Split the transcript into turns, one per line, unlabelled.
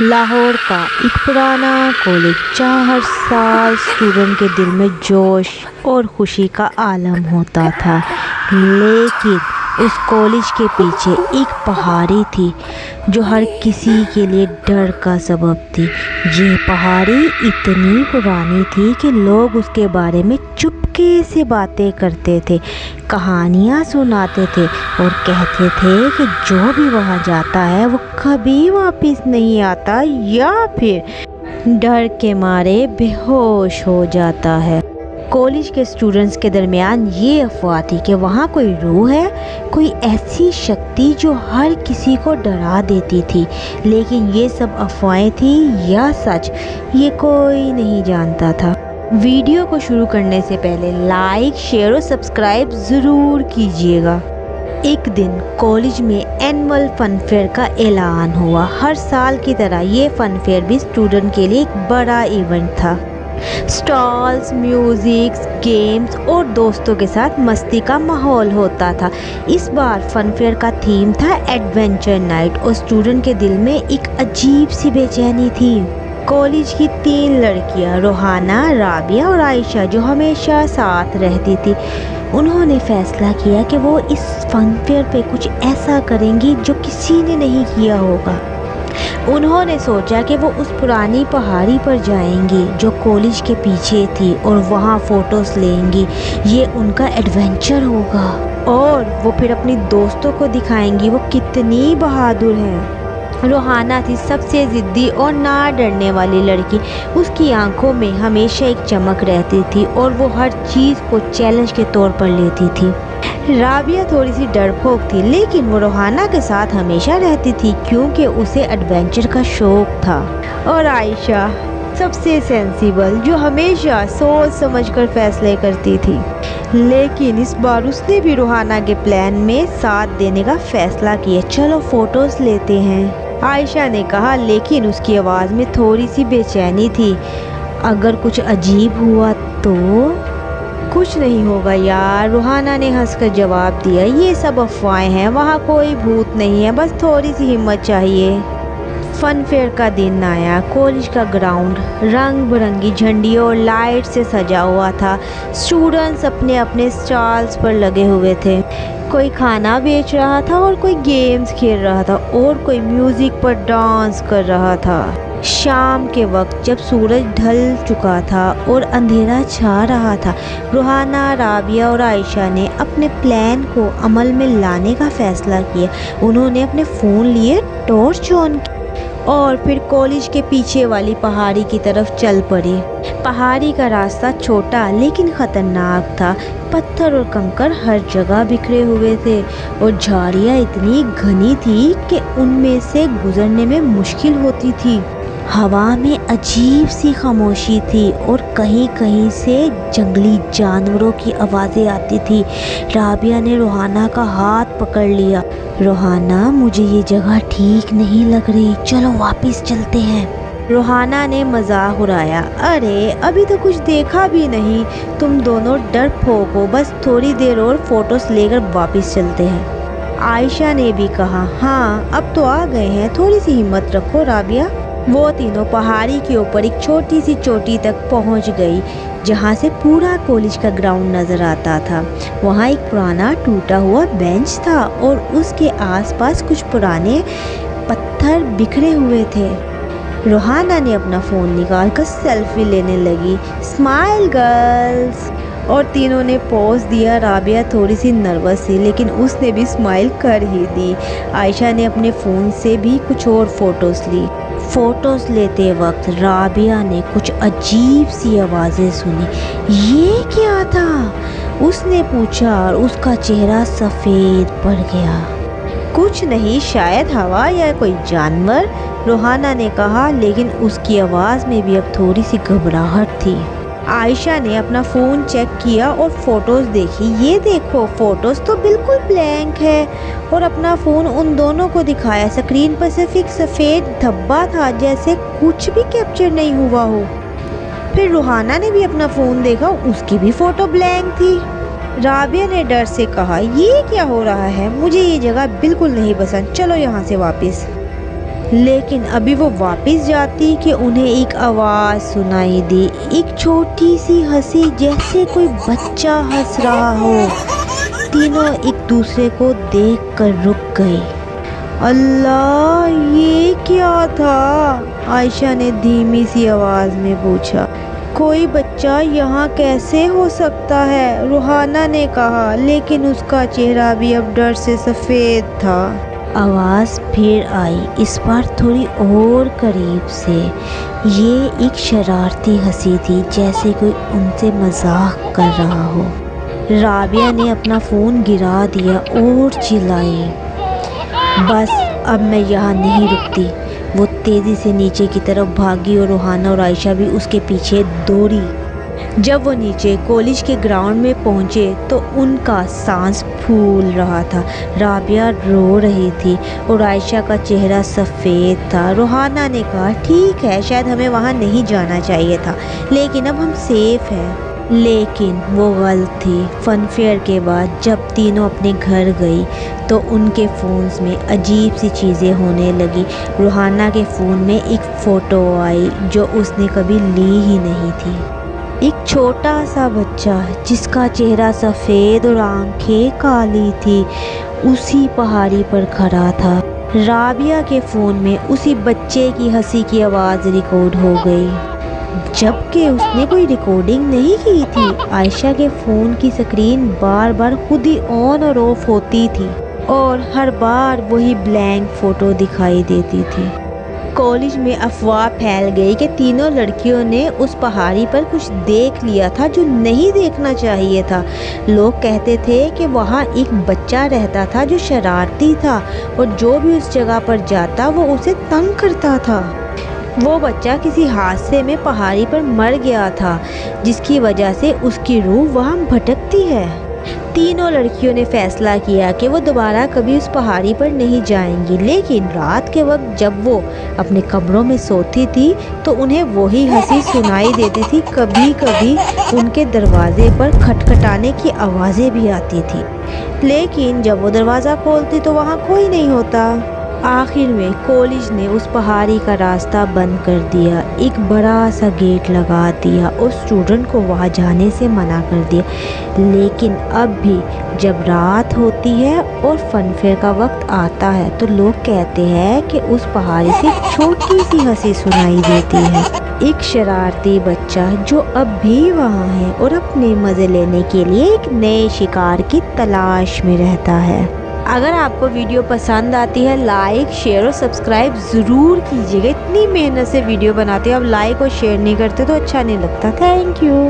لاہور کا ایک پرانا کالج جہاں ہر سال اسٹوڈنٹ کے دل میں جوش اور خوشی کا عالم ہوتا تھا، لیکن اس کالج کے پیچھے ایک پہاڑی تھی جو ہر کسی کے لیے ڈر کا سبب تھی۔ یہ پہاڑی اتنی پرانی تھی کہ لوگ اس کے بارے میں چپکے سے باتیں کرتے تھے، کہانیاں سناتے تھے اور کہتے تھے کہ جو بھی وہاں جاتا ہے وہ کبھی واپس نہیں آتا یا پھر ڈر کے مارے بے ہوش ہو جاتا ہے۔ کالج کے اسٹوڈنٹس کے درمیان یہ افواہ تھی کہ وہاں کوئی روح ہے، کوئی ایسی شکتی جو ہر کسی کو ڈرا دیتی تھی، لیکن یہ سب افواہیں تھیں یا سچ، یہ کوئی نہیں جانتا تھا۔ ویڈیو کو شروع کرنے سے پہلے لائک، شیئر اور سبسکرائب ضرور کیجیے گا۔ ایک دن کالج میں اینول فن فیئر کا اعلان ہوا۔ ہر سال کی طرح یہ فن فیئر بھی اسٹوڈنٹ کے لیے ایک بڑا ایونٹ تھا۔ اسٹالز، میوزک، گیمز اور دوستوں کے ساتھ مستی کا ماحول ہوتا تھا۔ اس بار فن فیئر کا تھیم تھا ایڈونچر نائٹ، اور اسٹوڈنٹ کے دل میں ایک عجیب سی بے چینی تھی۔ کالج کی 3 لڑکیاں روحانہ، رابعہ اور عائشہ جو ہمیشہ ساتھ رہتی تھی، انہوں نے فیصلہ کیا کہ وہ اس فن فیئر پہ کچھ ایسا کریں گی جو کسی نے نہیں کیا ہوگا۔ انہوں نے سوچا کہ وہ اس پرانی پہاڑی پر جائیں گی جو کالج کے پیچھے تھی اور وہاں فوٹوز لیں گی۔ یہ ان کا ایڈونچر ہوگا اور وہ پھر اپنی دوستوں کو دکھائیں گی وہ کتنی بہادر ہیں۔ روحانہ تھی سب سے ضدی اور نہ ڈرنے والی لڑکی۔ اس کی آنکھوں میں ہمیشہ ایک چمک رہتی تھی اور وہ ہر چیز کو چیلنج کے طور پر لیتی تھی۔ رابعہ تھوڑی سی ڈرپوک تھی، لیکن وہ روحانہ کے ساتھ ہمیشہ رہتی تھی کیونکہ اسے ایڈونچر کا شوق تھا۔ اور عائشہ سب سے سینسیبل، جو ہمیشہ سوچ سمجھ کر فیصلے کرتی تھی، لیکن اس بار اس نے بھی روحانہ کے پلان میں ساتھ دینے کا فیصلہ کیا۔ چلو فوٹوز لیتے ہیں، عائشہ نے کہا، لیکن اس کی آواز میں تھوڑی سی بے چینی تھی۔ اگر کچھ عجیب ہوا تو؟ کچھ نہیں ہوگا یار، روحانہ نے ہنس کر جواب دیا، یہ سب افواہیں ہیں، وہاں کوئی بھوت نہیں ہے، بس تھوڑی سی ہمت چاہیے۔ فن فیئر کا دن آیا۔ کالج کا گراؤنڈ رنگ برنگی جھنڈیوں اور لائٹ سے سجا ہوا تھا۔ اسٹوڈنٹس اپنے اپنے اسٹالز پر لگے ہوئے تھے، کوئی کھانا بیچ رہا تھا اور کوئی گیمز کھیل رہا تھا اور کوئی میوزک پر ڈانس کر رہا تھا۔ شام کے وقت جب سورج ڈھل چکا تھا اور اندھیرا چھا رہا تھا، روحانہ، رابعہ اور عائشہ نے اپنے پلان کو عمل میں لانے کا فیصلہ کیا۔ انہوں نے اپنے فون لیے، ٹارچ آن کی اور پھر کالج کے پیچھے والی پہاڑی کی طرف چل پڑے۔ پہاڑی کا راستہ چھوٹا لیکن خطرناک تھا، پتھر اور کنکر ہر جگہ بکھرے ہوئے تھے اور جھاڑیاں اتنی گھنی تھی کہ ان میں سے گزرنے میں مشکل ہوتی تھی۔ ہوا میں عجیب سی خاموشی تھی اور کہیں کہیں سے جنگلی جانوروں کی آوازیں آتی تھی۔ رابعہ نے روحانہ کا ہاتھ پکڑ لیا۔ روحانہ، مجھے یہ جگہ ٹھیک نہیں لگ رہی، چلو واپس چلتے ہیں۔ روحانہ نے مذاق اڑایا، ارے ابھی تو کچھ دیکھا بھی نہیں، تم دونوں ڈرپوک ہو، بس تھوڑی دیر اور فوٹوز لے کر واپس چلتے ہیں۔ عائشہ نے بھی کہا، ہاں اب تو آ گئے ہیں، تھوڑی سی ہمت رکھو رابعہ۔ وہ تینوں پہاڑی کے اوپر ایک چھوٹی سی چوٹی تک پہنچ گئی جہاں سے پورا کالج کا گراؤنڈ نظر آتا تھا۔ وہاں ایک پرانا ٹوٹا ہوا بینچ تھا اور اس کے آس پاس کچھ پرانے پتھر بکھرے ہوئے تھے۔ روحانہ نے اپنا فون نکال کر سیلفی لینے لگی، اسمائل گرلز، اور تینوں نے پوز دیا۔ رابعہ تھوڑی سی نروس تھی لیکن اس نے بھی اسمائل کر ہی دی۔ عائشہ نے اپنے فون سے بھی کچھ اور فوٹوز لی۔ فوٹوز لیتے وقت رابعہ نے کچھ عجیب سی آوازیں سنی۔ یہ کیا تھا؟ اس نے پوچھا اور اس کا چہرہ سفید پڑ گیا۔ کچھ نہیں، شاید ہوا یا کوئی جانور، روحانہ نے کہا، لیکن اس کی آواز میں بھی اب تھوڑی سی گھبراہٹ تھی۔ عائشہ نے اپنا فون چیک کیا اور فوٹوز دیکھی۔ یہ دیکھو، فوٹوز تو بالکل بلینک ہے، اور اپنا فون ان دونوں کو دکھایا۔ اسکرین پر صرف ایک سفید دھبا تھا، جیسے کچھ بھی کیپچر نہیں ہوا ہو۔ پھر روحانہ نے بھی اپنا فون دیکھا، اس کی بھی فوٹو بلینک تھی۔ رابعہ نے ڈر سے کہا، یہ کیا ہو رہا ہے؟ مجھے یہ جگہ بالکل نہیں پسند، چلو یہاں سے واپس۔ لیکن ابھی وہ واپس جاتی کہ انہیں ایک آواز سنائی دی، ایک چھوٹی سی ہنسی جیسے کوئی بچہ ہنس رہا ہو۔ تینوں ایک دوسرے کو دیکھ کر رک گئے۔ اللہ، یہ کیا تھا؟ عائشہ نے دھیمی سی آواز میں پوچھا۔ کوئی بچہ یہاں کیسے ہو سکتا ہے؟ روحانہ نے کہا، لیکن اس کا چہرہ بھی اب ڈر سے سفید تھا۔ آواز پھر آئی، اس بار تھوڑی اور قریب سے۔ یہ ایک شرارتی ہنسی تھی، جیسے کوئی ان سے مذاق کر رہا ہو۔ رابعہ نے اپنا فون گرا دیا اور چلائی، بس اب میں یہاں نہیں رکتی۔ وہ تیزی سے نیچے کی طرف بھاگی اور روحانہ اور عائشہ بھی اس کے پیچھے دوڑی۔ جب وہ نیچے کالج کے گراؤنڈ میں پہنچے تو ان کا سانس پھول رہا تھا۔ رابعہ رو رہی تھی اور عائشہ کا چہرہ سفید تھا۔ روحانہ نے کہا، ٹھیک ہے، شاید ہمیں وہاں نہیں جانا چاہیے تھا، لیکن اب ہم سیف ہیں۔ لیکن وہ غلط تھی۔ فن فیئر کے بعد جب تینوں اپنے گھر گئی تو ان کے فونز میں عجیب سی چیزیں ہونے لگی۔ روحانہ کے فون میں ایک فوٹو آئی جو اس نے کبھی لی ہی نہیں تھی۔ ایک چھوٹا سا بچہ جس کا چہرہ سفید اور آنکھیں کالی تھی، اسی پہاڑی پر کھڑا تھا۔ رابعہ کے فون میں اسی بچے کی ہنسی کی آواز ریکارڈ ہو گئی، جبکہ اس نے کوئی ریکارڈنگ نہیں کی تھی۔ عائشہ کے فون کی سکرین بار بار خود ہی آن اور آف ہوتی تھی اور ہر بار وہی بلینک فوٹو دکھائی دیتی تھی۔ کالج میں افواہ پھیل گئی کہ تینوں لڑکیوں نے اس پہاڑی پر کچھ دیکھ لیا تھا جو نہیں دیکھنا چاہیے تھا۔ لوگ کہتے تھے کہ وہاں ایک بچہ رہتا تھا جو شرارتی تھا اور جو بھی اس جگہ پر جاتا وہ اسے تنگ کرتا تھا۔ وہ بچہ کسی حادثے میں پہاڑی پر مر گیا تھا، جس کی وجہ سے اس کی روح وہاں بھٹکتی ہے۔ تینوں لڑکیوں نے فیصلہ کیا کہ وہ دوبارہ کبھی اس پہاڑی پر نہیں جائیں گی، لیکن رات کے وقت جب وہ اپنے کمروں میں سوتی تھی تو انہیں وہی ہنسی سنائی دیتی تھی۔ کبھی کبھی ان کے دروازے پر کھٹکھٹانے کی آوازیں بھی آتی تھی، لیکن جب وہ دروازہ کھولتی تو وہاں کوئی نہیں ہوتا۔ آخر میں کالج نے اس پہاڑی کا راستہ بند کر دیا، ایک بڑا سا گیٹ لگا دیا اور اسٹوڈنٹ کو وہاں جانے سے منع کر دیا۔ لیکن اب بھی جب رات ہوتی ہے اور فن فیئر کا وقت آتا ہے تو لوگ کہتے ہیں کہ اس پہاڑی سے چھوٹی سی ہنسی سنائی دیتی ہے، ایک شرارتی بچہ جو اب بھی وہاں ہے اور اپنے مزے لینے کے لیے ایک نئے شکار کی تلاش میں رہتا ہے۔ اگر آپ کو ویڈیو پسند آتی ہے، لائک، شیئر اور سبسکرائب ضرور کیجیے گا۔ اتنی محنت سے ویڈیو بناتے ہیں، اب لائک اور شیئر نہیں کرتے تو اچھا نہیں لگتا۔ Thank you.